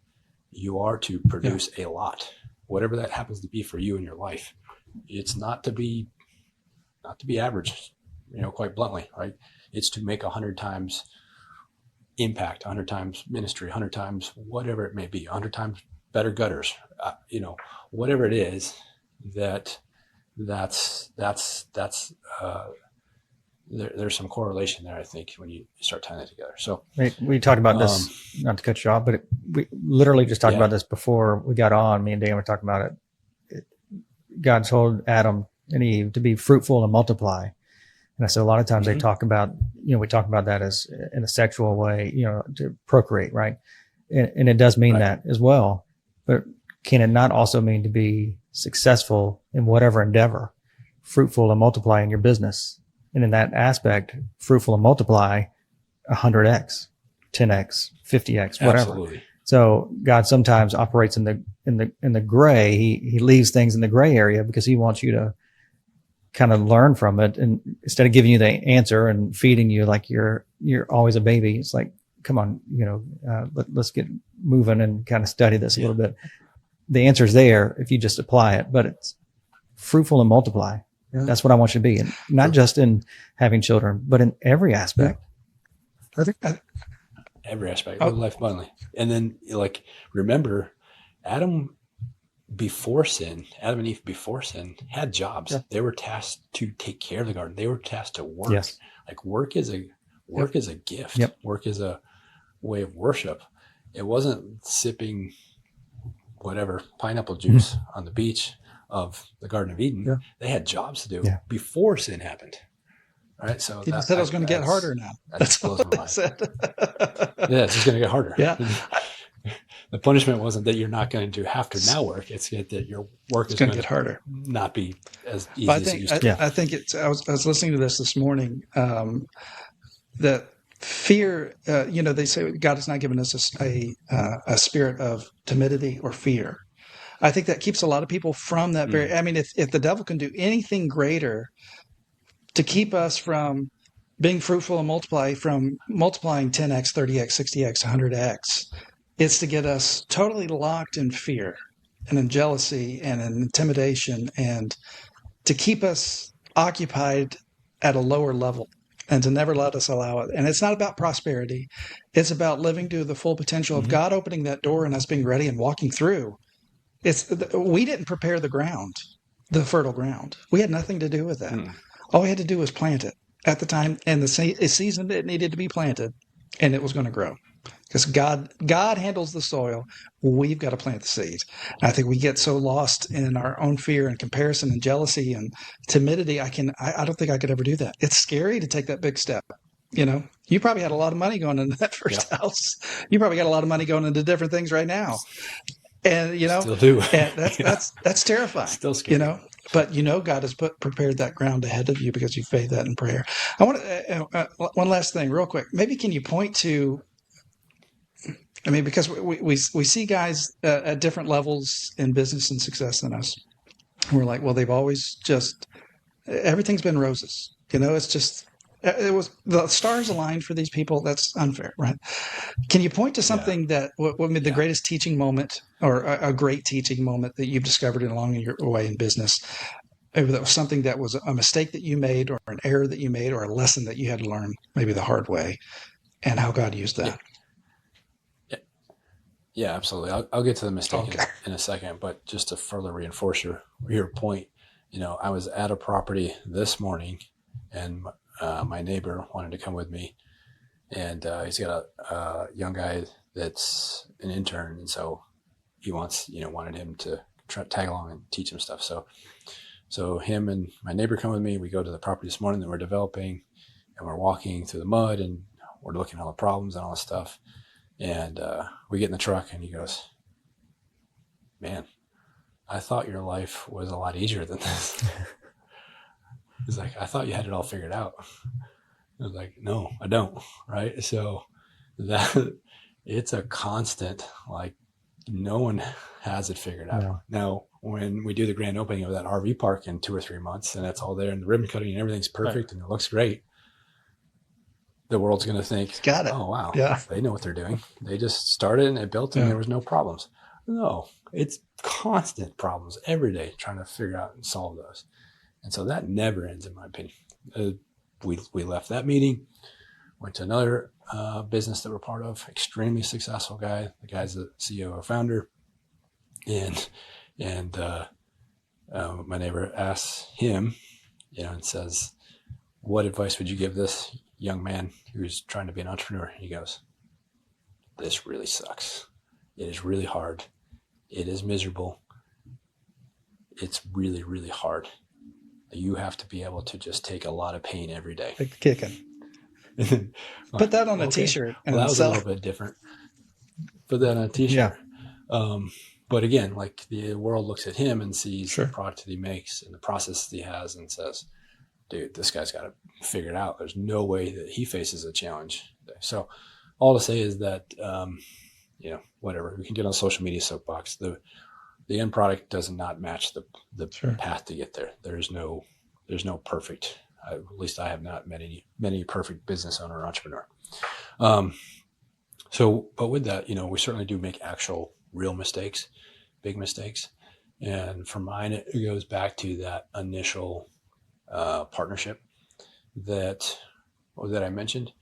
you are to produce a lot, whatever that happens to be for you in your life. It's not to be average, quite bluntly, right? It's to make 100 times impact, 100 times ministry, 100 times whatever it may be, 100 times better gutters, whatever it is. There's some correlation there, I think, when you start tying that together. So we talked about this, not to cut you off, but we literally just talked about this before we got on. Me and Dan were talking about it. God told Adam and Eve to be fruitful and multiply. And I said, a lot of times they talk about, we talk about that as in a sexual way, to procreate, right? And it does mean that as well. But can it not also mean to be successful in whatever endeavor, fruitful and multiply in your business? And in that aspect, fruitful and multiply 100x, 10x, 50x, whatever. Absolutely. So God sometimes operates in the gray. He leaves things in the gray area because he wants you to kind of learn from it. And instead of giving you the answer and feeding you like you're always a baby, it's like, come on, let's get moving and kind of study this a little bit. The answer's there if you just apply it, but it's fruitful and multiply. Yeah. That's what I want you to be. And not just in having children, but in every aspect. I think every aspect of life abundantly. And then remember Adam and Eve before sin had jobs. Yeah. They were tasked to take care of the garden. They were tasked to work. Yes. Like work is a gift. Yep. Work is a way of worship. It wasn't sipping whatever pineapple juice on the beach of the Garden of Eden. Yeah. They had jobs to do before sin happened. All right. So you said it was going to get harder now. That's what I said. Yeah, it's just going to get harder. Yeah. The punishment wasn't that you're not going to have to now work. It's that your work is going to get harder, not be as easy as it used to be. I think I was listening to this morning, that fear, they say God has not given us a spirit of timidity or fear. I think that keeps a lot of people from that very, I mean, if the devil can do anything greater to keep us from being fruitful and multiplying 10x, 30x, 60x, 100x, it's to get us totally locked in fear and in jealousy and in intimidation, and to keep us occupied at a lower level and to never let us allow it. And it's not about prosperity. It's about living to the full potential of God opening that door and us being ready and walking through. We didn't prepare the ground, the fertile ground. We had nothing to do with that. All we had to do was plant it at the time and the season that it needed to be planted, and it was going to grow. Because God handles the soil. We've got to plant the seed. And I think we get so lost in our own fear and comparison and jealousy and timidity. I don't think I could ever do that. It's scary to take that big step. You probably had a lot of money going into that first house. You probably got a lot of money going into different things right now. And still do. And that's terrifying. Still scary. But God has prepared that ground ahead of you because you faith that in prayer. I want to one last thing, real quick. Maybe can you point to? I mean, because we see guys at different levels in business and success than us. We're like, well, they've always everything's been roses. It's just. It was the stars aligned for these people. That's unfair, right? Can you point to something that what made the greatest teaching moment or a great teaching moment that you've discovered along your way in business? Maybe that was something that was a mistake that you made or an error that you made or a lesson that you had to learn maybe the hard way, and how God used that. Yeah, absolutely. I'll get to the mistake in a second, but just to further reinforce your point, I was at a property this morning and my neighbor wanted to come with me, and he's got a young guy that's an intern, and so he wanted him to tag along and teach him stuff. So him and my neighbor come with me. We go to the property this morning that we're developing, and we're walking through the mud, and we're looking at all the problems and all this stuff. And we get in the truck, and he goes, "Man, I thought your life was a lot easier than this." He's like, "I thought you had it all figured out." I was like, "No, I don't." Right. So it's a constant, no one has it figured out. Yeah. Now, when we do the grand opening of that RV park in 2 or 3 months, and that's all there and the ribbon cutting and everything's perfect and it looks great, the world's going to think, got it. "Oh, wow. Yeah. They know what they're doing. They just started and they built and there was no problems." No, it's constant problems every day trying to figure out and solve those. And so that never ends, in my opinion. We left that meeting, went to another business that we're part of, extremely successful guy. The guy's the CEO or founder. And my neighbor asks him, and says, "What advice would you give this young man who's trying to be an entrepreneur?" And he goes, "This really sucks. It is really hard. It is miserable. It's really, really hard. You have to be able to just take a lot of pain every day." Like kicking. Put that on a t-shirt. Well, that was a little bit different. Put that on a t-shirt. Yeah. But again, the world looks at him and sees the product that he makes and the process that he has and says, dude, this guy's got to figure it out. There's no way that he faces a challenge. So all to say is that, whatever, we can get on social media soapbox. The end product does not match the Sure. path to get there. There's no perfect, at least I have not met many perfect business owner or entrepreneur. But with that, we certainly do make actual real mistakes, big mistakes. And for mine, it goes back to that initial partnership that I mentioned.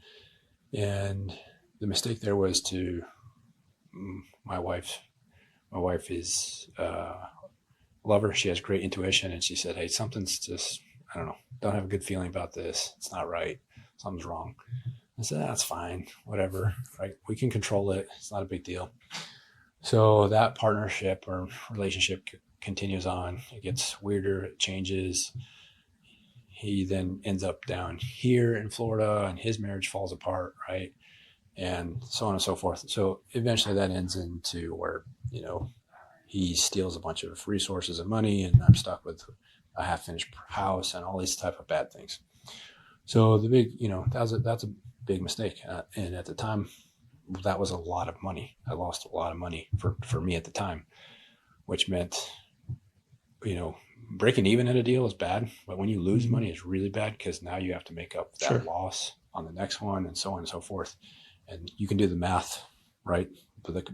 And the mistake there was my wife is love her. She has great intuition. And she said, hey, something's just, I don't know, don't have a good feeling about this. It's not right. Something's wrong. I said, that's fine. Whatever. Right. We can control it. It's not a big deal. So that partnership or relationship continues on. It gets weirder. It changes. He then ends up down here in Florida and his marriage falls apart. Right. And so on and so forth. So eventually that ends into where, he steals a bunch of resources and money, and I'm stuck with a half-finished house and all these type of bad things. So the big, that's a big mistake. And at the time, that was a lot of money. I lost a lot of money for me at the time, which meant, breaking even in a deal is bad. But when you lose money, it's really bad because now you have to make up that loss on the next one and so on and so forth. And you can do the math, right? But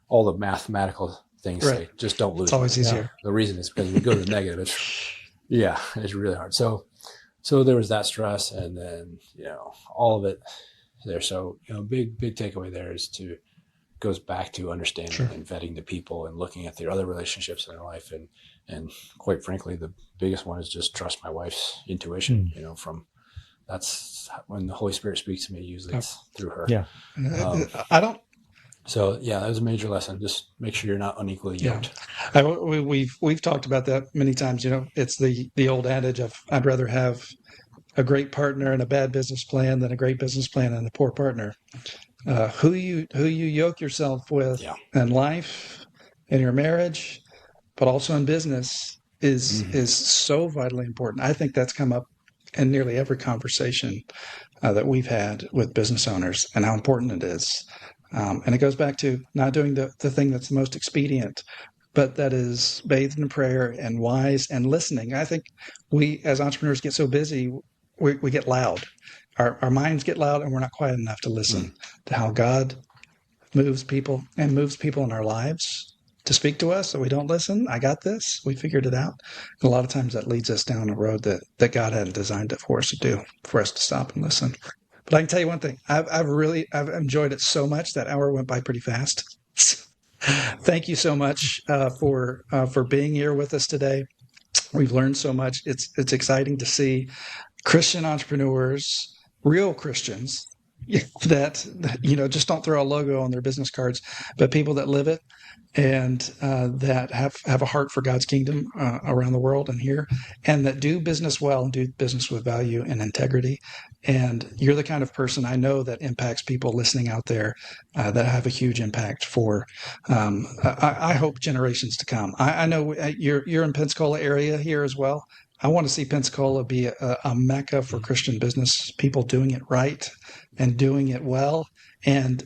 all the mathematical things say, just don't lose. It's always money. easier. The reason is because we go to the negative. It's really hard. So there was that stress, and then, all of it there. So, big takeaway there goes back to understanding and vetting the people and looking at their other relationships in their life. And quite frankly, the biggest one is just trust my wife's intuition, that's when the Holy Spirit speaks to me, usually it's through her. Yeah. So that was a major lesson. Just make sure you're not unequally yoked. We've talked about that many times. It's the old adage of I'd rather have a great partner and a bad business plan than a great business plan and a poor partner. Who you yoke yourself with in life, in your marriage, but also in business is so vitally important. I think that's come up in nearly every conversation that we've had with business owners and how important it is. And it goes back to not doing the thing that's the most expedient, but that is bathed in prayer and wise and listening. I think we as entrepreneurs get so busy, we get loud. Our minds get loud and we're not quiet enough to listen to how God moves people in our lives to speak to us. So we don't listen. I got this. We figured it out. And a lot of times that leads us down a road that God hadn't designed it for us to do, for us to stop and listen. But I can tell you one thing. I've enjoyed it so much. That hour went by pretty fast. Thank you so much for being here with us today. We've learned so much. It's exciting to see Christian entrepreneurs, real Christians, that just don't throw a logo on their business cards, but people that live it and that have a heart for God's kingdom around the world and here, and that do business well and do business with value and integrity. And you're the kind of person I know that impacts people listening out there that have a huge impact for, I hope, generations to come. I know you're in Pensacola area here as well. I want to see Pensacola be a mecca for Christian business people doing it right and doing it well, and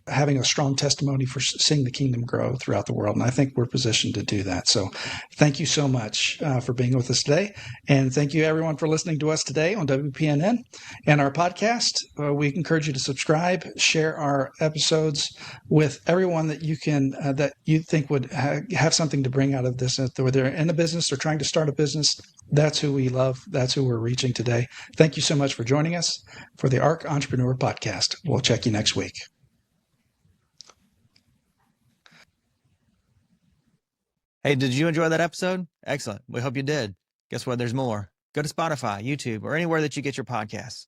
having a strong testimony for seeing the kingdom grow throughout the world. And I think we're positioned to do that. So thank you so much for being with us today. And thank you, everyone, for listening to us today on WPNN and our podcast. We encourage you to subscribe, share our episodes with everyone that you can, that you think would have something to bring out of this, whether they're in a business or trying to start a business. That's who we love. That's who we're reaching today. Thank you so much for joining us for the ARC Entrepreneur Podcast. We'll check you next week. Hey, did you enjoy that episode? Excellent. We hope you did. Guess what? There's more. Go to Spotify, YouTube, or anywhere that you get your podcasts.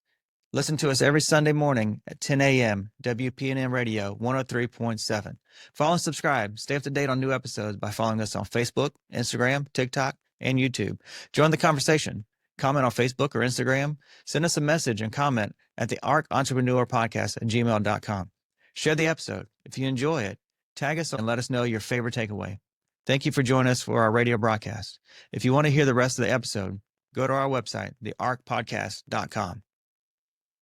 Listen to us every Sunday morning at 10 a.m. WPNM Radio 103.7. Follow and subscribe. Stay up to date on new episodes by following us on Facebook, Instagram, TikTok, and YouTube. Join the conversation. Comment on Facebook or Instagram. Send us a message and comment at the ARC Entrepreneur Podcast at gmail.com. Share the episode. If you enjoy it, tag us and let us know your favorite takeaway. Thank you for joining us for our radio broadcast. If you want to hear the rest of the episode, go to our website, thearcpodcast.com.